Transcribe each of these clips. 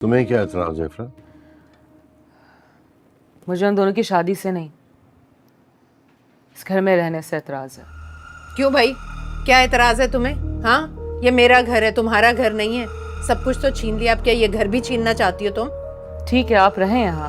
तुम्हें क्या एतराज है इफ़रा? मुझे उन दोनों की शादी से नहीं, इस घर में रहने से एतराज है। क्यों भाई, क्या एतराज है तुम्हें? हाँ, ये मेरा घर है, तुम्हारा घर नहीं है। सब कुछ तो छीन लिया, अब क्या ये घर भी छीनना चाहती हो तुम? ठीक है, आप रहें यहाँ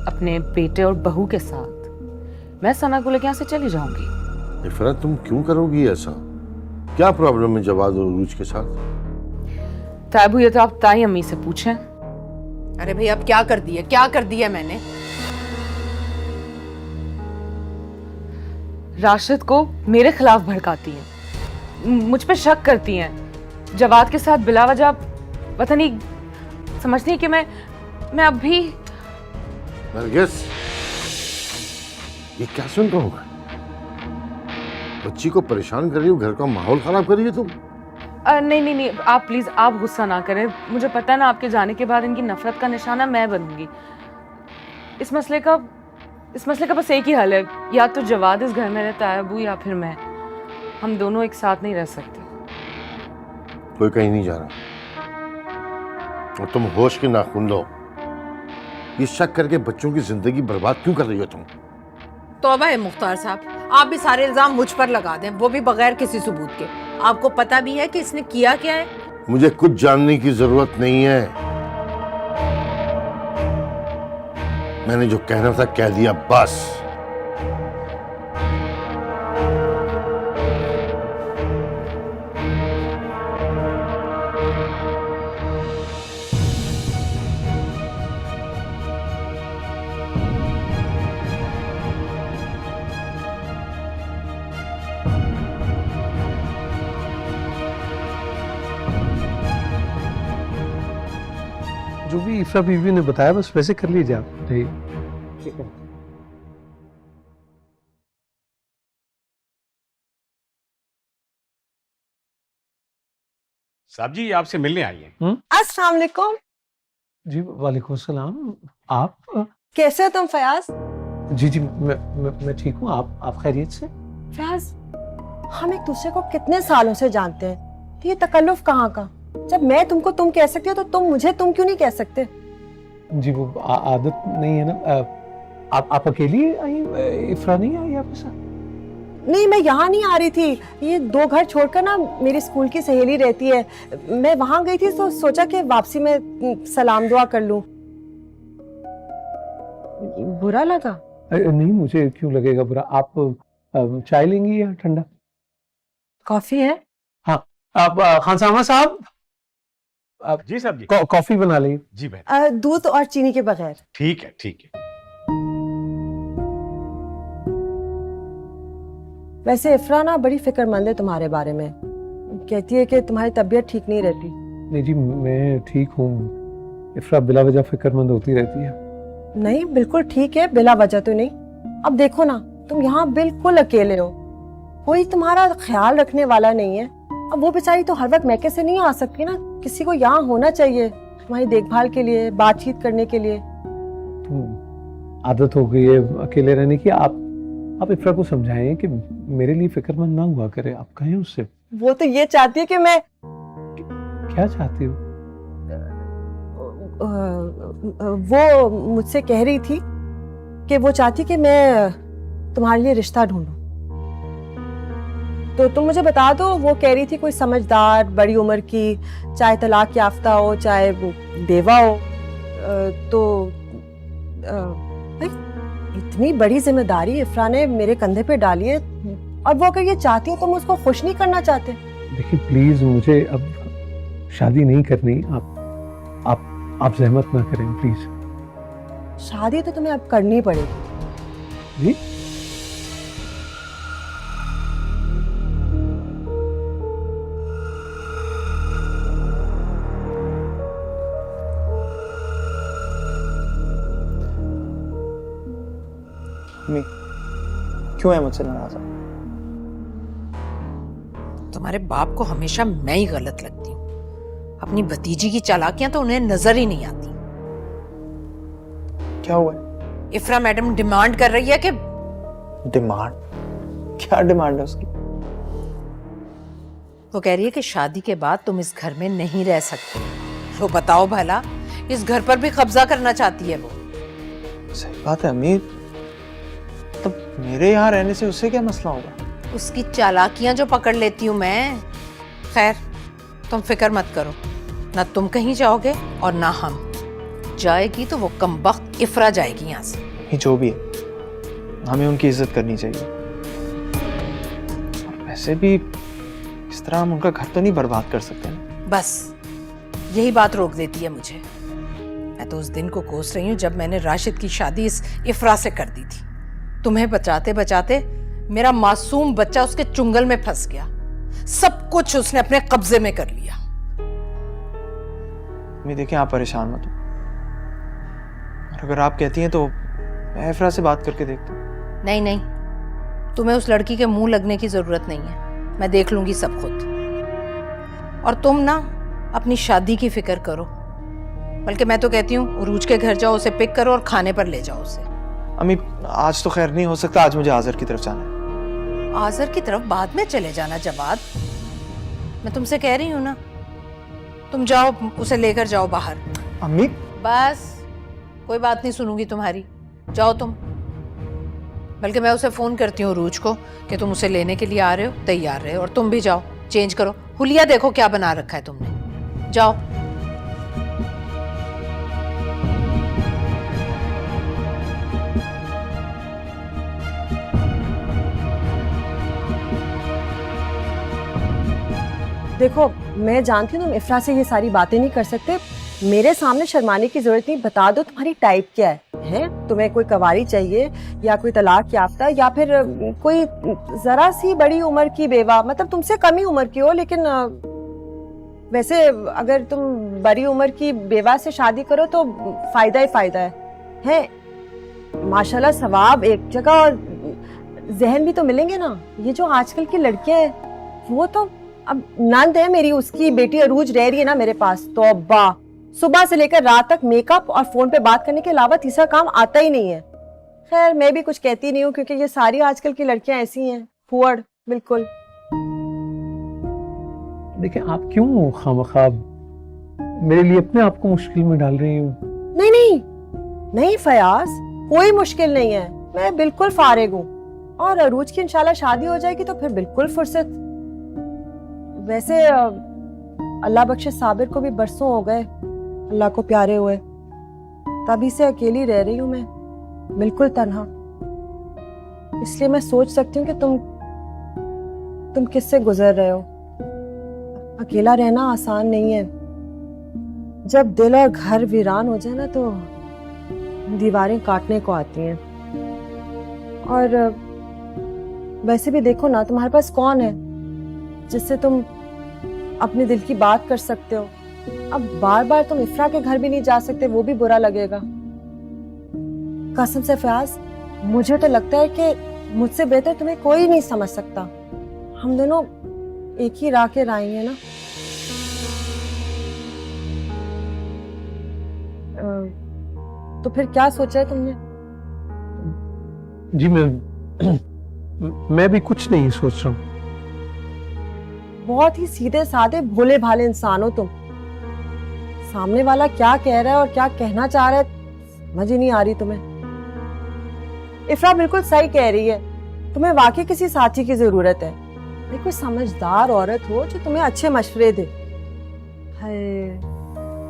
अपने बेटे और बहू के साथ, मैं सना को लेकर यहाँ से चली जाऊंगी। इफ़रा तुम क्यों करोगी ऐसा? क्या प्रॉब्लम है जवाद और उरूज के साथ? ताबू ये तो आप ताई अम्मी से पूछें। अरे भाई, अब क्या कर दिया, क्या कर दिया मैंने? राशिद को मेरे खिलाफ भड़काती हैं, मुझ पे शक करती हैं, जवाद के साथ बिला वजह पता नहीं समझती हैं कि मैं अब भी। नरगिस, ये क्या सुन रहा हूँ मैं? बच्ची को परेशान कर रही हो, घर का माहौल खराब कर रही हो तुम। नहीं, आप प्लीज आप गुस्सा ना करें। मुझे पता है ना, आपके जाने के बाद इनकी नफरत का निशाना मैं बनूंगी। इस मसले का बस एक ही हल है, या तो जवाद इस घर में रहता है अबू, या फिर मैं। हम दोनों एक साथ नहीं रह सकते। कोई कहीं नहीं जा रहा और तुम होश के नाखून लो। ये शक करके बच्चों की जिंदगी बर्बाद क्यों कर रही हो तुम? तौबा है मुख्तार साहब, आप भी सारे इल्जाम मुझ पर लगा दें, वो भी बगैर किसी सबूत के। आपको पता भी है कि इसने किया क्या है? मुझे कुछ जानने की जरूरत नहीं है। मैंने जो कहना था कह दिया, बस। जो भी इफ्रा बीवी ने बताया बस वैसे कर लीजिए आप। ठीक है। साहब जी आपसे मिलने आई हैं। अस्सलाम वालेकुम। जी वालेकुम सलाम। आप कैसे हो तुम फयाज? जी मैं ठीक हूँ। आप खैरियत से? फयाज, हम एक दूसरे को कितने सालों से जानते हैं, तो ये तकल्लुफ कहाँ का? जब मैं तुमको तुम कह सकती हो तो तुम मुझे तुम क्यों नहीं कह सकते? जी वो आदत नहीं है ना। आप अकेली आई? इफ्रा नहीं आई आपके साथ? नहीं, मैं यहाँ नहीं आ रही थी। ये 2 घर छोड़कर ना मेरी स्कूल की सहेली रहती है, मैं वहां गई थी तो सोचा कि वापसी में सलाम दुआ कर लूं। बुरा लगा? नहीं, मुझे क्यों लगेगा बुरा। आप चाय लेंगी या ठंडा? कॉफी है? हाँ। आप खानसामा साहब, आप जी साहब जी। कॉफी बना लेंगे? जी बहन, दूध और चीनी के बगैर। ठीक है ठीक है। वैसे इफ्रा ना बड़ी फिक्रमंद है तुम्हारे बारे में, कहती है कि तुम्हारी तबीयत ठीक नहीं रहती। नहीं जी, मैं ठीक हूँ। इफ्रा बिला वजह फिक्रमंद होती रहती है। नहीं, बिल्कुल ठीक है, बिला वजह तो नहीं। अब देखो ना, तुम यहाँ बिल्कुल अकेले हो, कोई तुम्हारा ख्याल रखने वाला नहीं है। अब वो बेचारी तो हर वक्त मैके से नहीं आ सकती ना, किसी को यहाँ होना चाहिए तुम्हारी देखभाल के लिए, बातचीत करने के लिए। आदत हो गई है अकेले रहने की। आप इफ्रा को समझाएं कि मेरे लिए फिक्रमंद ना हुआ करे। आप कहें उससे। वो तो ये चाहती है कि मैं। क्या चाहती हो? वो मुझसे कह रही थी कि वो चाहती कि मैं तुम्हारे लिए रिश्ता ढूंढूं। तो तुम मुझे बता दो, वो कह रही थी कोई समझदार, बड़ी उम्र की, चाहे तलाक याफ्ता हो चाहे बेवा हो। इतनी बड़ी जिम्मेदारी इफ्रा ने मेरे कंधे पे डाली है, और वो अगर ये चाहती है तो तुम उसको खुश नहीं करना चाहते? देखिए प्लीज, मुझे अब शादी नहीं करनी। आप जहमत ना करें प्लीज। शादी तो तुम्हें अब करनी पड़ेगी। जी मम्मी, क्यों है मुझसे नाराज? तुम्हारे बाप को हमेशा मैं ही गलत लगती हूँ। अपनी भतीजी की चालाकियां तो उन्हें नजर ही नहीं आती। क्या हुआ है? इफ्रा मैडम डिमांड कर रही है कि। डिमांड? क्या डिमांड है उसकी? वो कह रही है कि शादी के बाद तुम इस घर में नहीं रह सकते। तो बताओ भला, इस घर पर भी कब्जा करना चाहती है वो। सही बात है अम्मी, तब मेरे यहाँ रहने से उससे क्या मसला होगा? उसकी चालाकियां जो पकड़ लेती हूँ मैं। खैर तुम फिक्र मत करो, ना तुम कहीं जाओगे और ना हम। जाएगी तो वो कमबख्त इफ्रा जाएगी यहाँ से। ये जो भी है, हमें उनकी इज्जत करनी चाहिए। और वैसे भी इस तरह हम उनका घर तो नहीं बर्बाद कर सकते ना। बस यही बात रोक देती है मुझे। मैं तो उस दिन को कोस रही हूँ जब मैंने राशिद की शादी इस इफ्रा से कर दी थी। तुम्हें बचाते बचाते मेरा मासूम बच्चा उसके चुंगल में फंस गया। सब कुछ उसने अपने कब्जे में कर लिया। मैं देखिए, आप परेशान मत हो, और अगर आप कहती हैं तो मैं इफ्रा से बात करके देखता हूँ। नहीं नहीं, तुम्हें उस लड़की के मुंह लगने की जरूरत नहीं है। मैं देख लूंगी सब खुद। और तुम ना अपनी शादी की फिक्र करो। बल्कि मैं तो कहती हूँ उरूज के घर जाओ, उसे पिक करो और खाने पर ले जाओ उसे। अम्मी आज तो खैर नहीं हो सकता, आज मुझे आज़र की तरफ जाना है। आज़र की तरफ बाद में चले जाना जवाद। मैं तुमसे कह रही हूँ ना, तुम जाओ उसे लेकर जाओ बाहर। अम्मी बस कोई बात नहीं सुनूंगी तुम्हारी, जाओ तुम। बल्कि मैं उसे फोन करती हूँ रूज को कि तुम उसे लेने के लिए आ रहे हो, तैयार रहे। और तुम भी जाओ, चेंज करो। हुलिया देखो क्या बना रखा है तुमने, जाओ। देखो, मैं जानती हूँ तुम इफ्रा से ये सारी बातें नहीं कर सकते। मेरे सामने शर्माने की जरूरत नहीं। बता दो तुम्हारी टाइप क्या है? तुम्हें कोई कवारी चाहिए या कोई तलाक याफ्ता या फिर कोई जरा सी बड़ी उम्र की बेवा, मतलब तुमसे कम ही उम्र की हो, लेकिन वैसे अगर तुम बड़ी उम्र की बेवा से शादी करो तो फायदा ही फायदा है? माशाल्लाह सवाब एक जगह और जहन भी तो मिलेंगे ना। ये जो आजकल की लड़कियां हैं, वो तो अब नंद है मेरी, उसकी बेटी अरूज रह रही है ना मेरे पास, तो अब्बा सुबह से लेकर रात तक मेकअप और फोन पे बात करने के अलावा तीसरा काम आता ही नहीं है। खैर मैं भी कुछ कहती नहीं हूँ क्योंकि ये सारी आजकल की लड़कियां ऐसी हैं, फुअड़ बिल्कुल। देखिए, आप क्यों खामखा मेरे लिए अपने आप को मुश्किल में डाल रही हूँ? नहीं नहीं नहीं फयाज, कोई मुश्किल नहीं है। मैं बिल्कुल फारिग हूँ और अरूज की इंशाल्लाह शादी हो जाएगी तो फिर बिल्कुल फुर्सत। वैसे अल्लाह बख्शे साबिर को भी बरसों हो गए अल्लाह को प्यारे हुए, तभी से अकेली रह रही हूँ मैं, बिल्कुल तन्हा। इसलिए मैं सोच सकती हूँ कि तुम किससे गुजर रहे हो। अकेला रहना आसान नहीं है। जब दिल और घर वीरान हो जाए ना तो दीवारें काटने को आती हैं। और वैसे भी देखो ना, तुम्हारे पास कौन है जिससे तुम अपने दिल की बात कर सकते हो। अब बार बार तुम इफ्रा के घर भी नहीं जा सकते, वो भी बुरा लगेगा। कसम से फयाज, मुझे तो लगता है कि मुझसे बेहतर तुम्हें कोई नहीं समझ सकता। हम दोनों एक ही राह के राही हैं ना। तो फिर क्या सोचा है तुमने? जी मैं भी कुछ नहीं सोच रहा हूँ। बहुत ही सीधे साधे भोले भाले इंसान हो तुम। सामने वाला क्या कह रहा है और क्या कहना चाह रहा है समझ ही नहीं आ रही तुम्हें। इफ्रा बिल्कुल सही कह रही है, तुम्हें वाकई किसी साथी की जरूरत है। कोई समझदार औरत हो जो तुम्हें अच्छे मशवरे दे।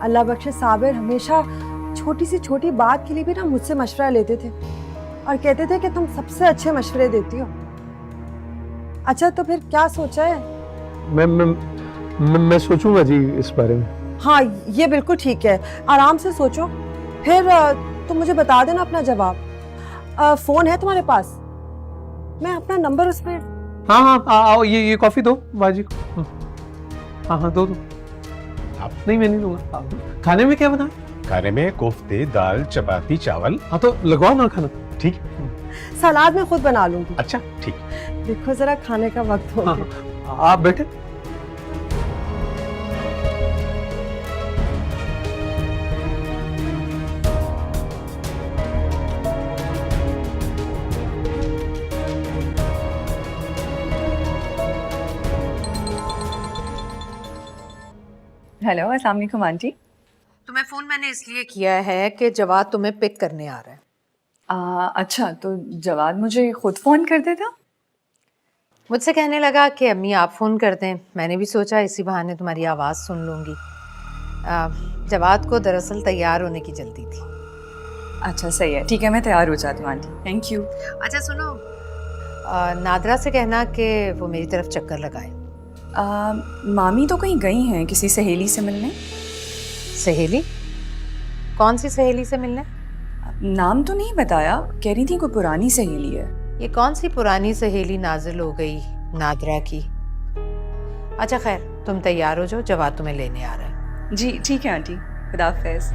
अल्लाह बख्शे साबिर हमेशा छोटी सी छोटी बात के लिए भी ना मुझसे मशवरा लेते थे और कहते थे कि तुम सबसे अच्छे मशवरे देती हो। अच्छा तो फिर क्या सोचा है? मैं सोचूंगा जी इस बारे में। हाँ ये बिल्कुल ठीक है, आराम से सोचो। फिर तुम मुझे बता देना अपना जवाब। फोन है तुम्हारे पास? मैं अपना नंबर उस पर। हाँ आओ, ये कॉफी दो बाजी को। हाँ दो। आप नहीं, मैं नहीं दूंगा। खाने में क्या बना? खाने में कोफ्ते, दाल, चपाती, चावल। हाँ तो लगवाओ ना खाना। ठीक, सलाद मैं खुद बना लूंगी। अच्छा ठीक। देखो जरा खाने का वक्त हो गया। आप बैठे। हेलो, अस्सलाम वालेकुम आंटी। तुम्हें फ़ोन मैंने इसलिए किया है कि जवाद तुम्हें पिक करने आ रहा है। अच्छा, तो जवाद मुझे खुद फ़ोन कर देता? मुझसे कहने लगा कि अम्मी आप फ़ोन कर दें। मैंने भी सोचा इसी बहाने तुम्हारी आवाज़ सुन लूँगी। जवाद को दरअसल तैयार होने की जल्दी थी। अच्छा सही है, ठीक है, मैं तैयार हो जाती हूँ आंटी। Thank you. अच्छा सुनो, नादरा से कहना कि वो मेरी तरफ चक्कर लगाए। मामी तो कहीं गई हैं किसी सहेली से मिलने। सहेली? कौन सी सहेली से मिलने? नाम तो नहीं बताया, कह रही थी कोई पुरानी सहेली है। ये कौन सी पुरानी सहेली नाजिल हो गई नादरा की? अच्छा खैर, तुम तैयार हो जाओ, जवाद तुम्हें लेने आ रहा है। जी ठीक है आंटी, खुदा हाफिज़।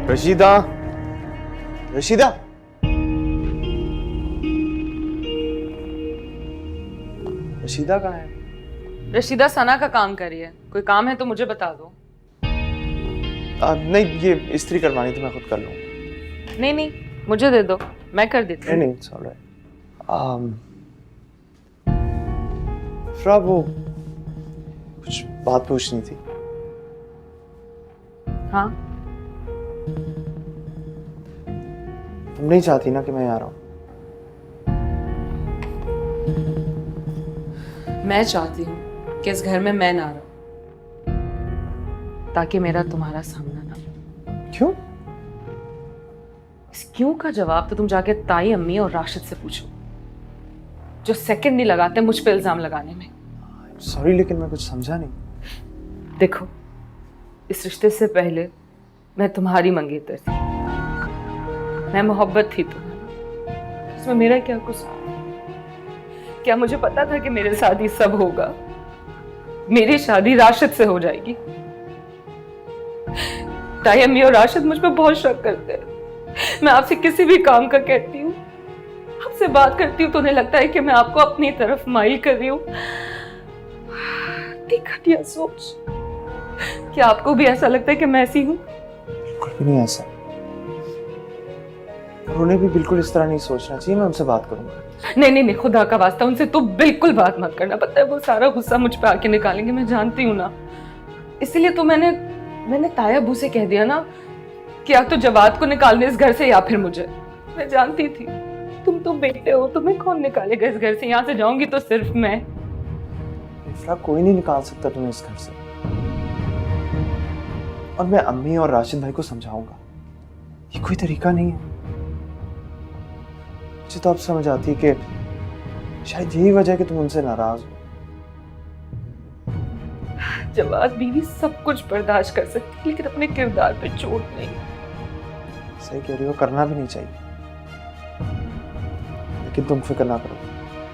रशीदा, रशीदा, रशीदा कहाँ है? रशीदा सना का काम कर रही है। कोई काम है तो मुझे बता दो। नहीं, ये इस्त्री करवानी थी, मैं खुद कर लूँगा। नहीं नहीं, मुझे दे दो, मैं कर देती नहीं हूँ। नहीं, it's all right. फ्रा, वो कुछ बात पूछनी थी। हाँ, तुम नहीं चाहती ना कि मैं यहाँ रहूँ? मैं चाहती हूँ कि इस घर में मैं ना रहूं, ताकि मेरा तुम्हारा सामना ना हो। क्यों? इस क्यों का जवाब तो तुम जाके ताई, अम्मी और राशिद से पूछो, जो सेकंड नहीं लगाते मुझ पे इल्जाम लगाने में। सॉरी, लेकिन मैं कुछ समझा नहीं। देखो, इस रिश्ते से पहले मैं तुम्हारी मंगेतर थी, मैं मोहब्बत थी तुम्हारी, इसमें मेरा क्या कसूर? क्या मुझे पता था कि मेरे साथ ही सब होगा? मेरी शादी राशिद से हो जाएगी। ताई, अम्मी और राशिद मुझ पे बहुत शक करते हैं। मैं आपसे किसी भी काम का कहती हूँ, आपसे बात करती हूँ तो उन्हें लगता है कि मैं आपको अपनी तरफ माइल कर रही हूँ। घटिया सोच। क्या आपको भी ऐसा लगता है कि मैं ऐसी हूँ? बिल्कुल भी नहीं ऐसा। और उन्हें भी बिल्कुल इस तरह नहीं सोचना चाहिए। मैं उनसे बात करूंगा। नहीं नहीं नहीं, खुदा का वास्ता उनसे तो बिल्कुल बात मत करना। पता है वो सारा गुस्सा मुझ पे आके निकालेंगे, मैं जानती हूँ ना। इसीलिए तो मैंने ताया अबू से कह दिया ना कि या तो जवाद को निकाल दे इस घर से या फिर मुझे। मैं जानती थी तुम तो बेटे हो, तुम्हें कौन निकालेगा इस घर से? यहाँ से जाऊंगी तो सिर्फ मैं। इफ्रा, कोई नहीं निकाल सकता तुम्हें इस घर से। और मैं अम्मी और राशिद भाई को समझाऊंगा। ये कोई तरीका नहीं है। मुझे तो अब समझ आती है कि शायद यही वजह है कि तुम उनसे नाराज हो। जवाद बीवी सब कुछ बर्दाश्त कर सकती, लेकिन अपने किरदार पे चोट नहीं। सही कह रही हो, करना भी नहीं चाहिए। लेकिन तुम फिक्र ना करो,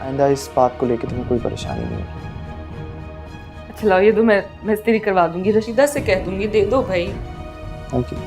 आइंदा इस बात को लेकर तुम्हें कोई परेशानी नहीं होगी। अच्छा लाओ ये दो, मैं इस्त्री करवा दूंगी, रशीदा से कह दूंगी, दे दो भाई। Thank you.